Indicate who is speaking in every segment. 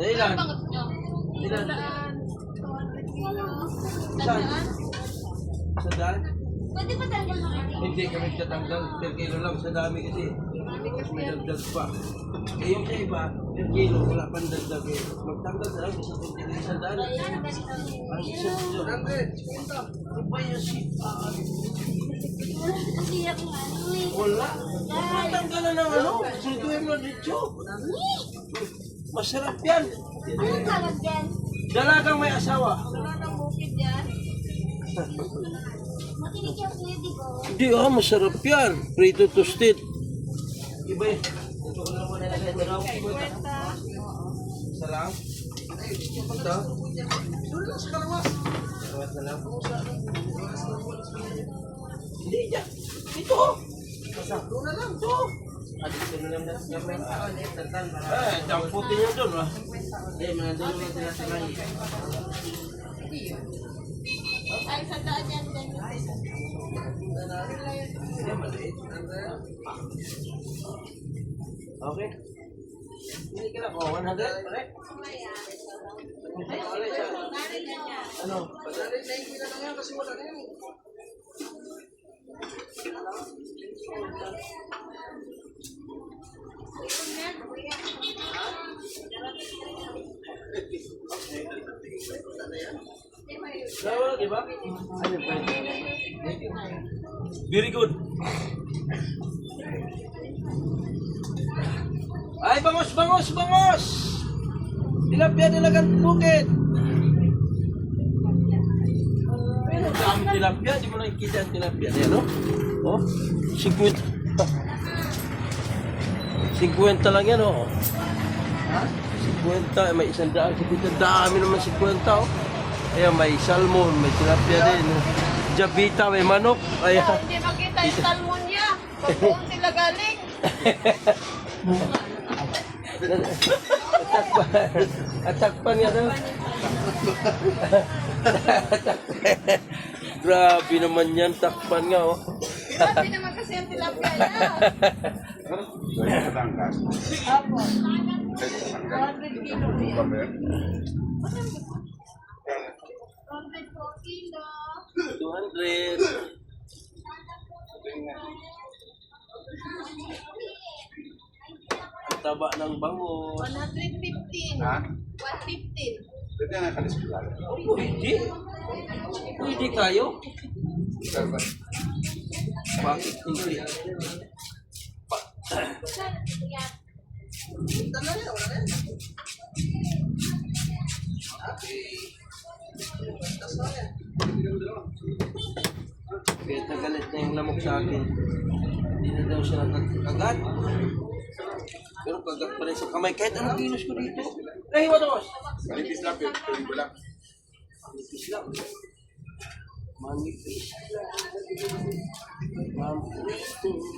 Speaker 1: Ilan? Ilan? Saan? Sa daan?
Speaker 2: Pwede ba talaga makakita?
Speaker 1: Hindi kami tatanggal. Per kilo lang sa dami kasi. May dagdag pa. Eh yung sa iba, per kilo, wala pang dagdag eh. Magtanggal na lang sa kunti sa daan. Ang isa dito. Ano ba yung sipaan?
Speaker 2: Kasi ako ano eh.
Speaker 1: Wala. Magtanggal na ng ano? Suduhin mo dito. Masarap yan.
Speaker 2: Anong tawag dyan?
Speaker 1: Dalagang may asawa.
Speaker 2: Anong bukid dyan? Makinig yung kuya, di ba?
Speaker 1: Hindi masarap yan. Prito toasted. Iba eh. Ito ko lang muna nalagay. Isa lang? Ito? Doon lang sa kalawas. Kalawas na lang? Hindi dyan. Ito. Doon na lang. Ito. Dito na lang damputin nyo doon. Hindi, manandun mo sila sa langit.
Speaker 2: Ay, sandaan yan dyan.
Speaker 1: Okay. Hindi ka lang. 100? Pare? Ano? Wala, di ba? Very good. Ay, bangos, bangos, bangos! Tilapia nilagang bukid. Pero dami tilapia, di mo nakikita ang tilapia. Ayan, no? Oh, 50. 50 lang yan, oh. Ha? 50, may 100. Dami naman 50, oh. Ayan, may salmon, may tilapia din. Jabita, may manok. Ayan.
Speaker 2: Hindi makita yung salmon niya. Pagbuong sila galing.
Speaker 1: Atakpan nga daw. Grabe naman yan, takpan nga, oh.
Speaker 2: Grabe naman kasi yung tilapia niya. Apo. 100 kilo yan. 104 kilo.
Speaker 1: 200. Ang taba ng bangus.
Speaker 2: 115.
Speaker 3: Ha?
Speaker 2: 115.
Speaker 3: Pwede na kalis ko lang.
Speaker 1: Pwede. Pwede kayo. Bakit hindi? Kaya tagalit na yung lamok sa akin. Hindi na daw siya nagkagat. Pero kagat pa rin sa kamay. Kahit anong kilos ko dito. Nahiwa na, boss!
Speaker 3: Manipis lang, pwede ko lang.
Speaker 1: Manipis lang. Manipis. Manipis.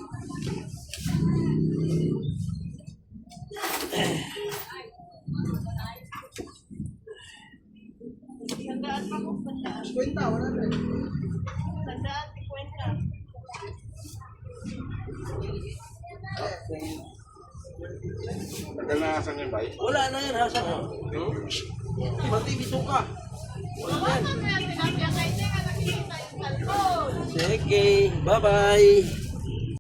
Speaker 2: Sandaan pa mo. Sandaan.
Speaker 1: Kwenta, wala na.
Speaker 2: Sandaan, 50.
Speaker 3: Tagal na asan yung bay?
Speaker 1: Wala na yan, ha? Saan? Pati dito ka. Wala na yan.
Speaker 2: Ano yung tilapia? Kaya nga nakikita yung salmon.
Speaker 1: Sige, bye-bye.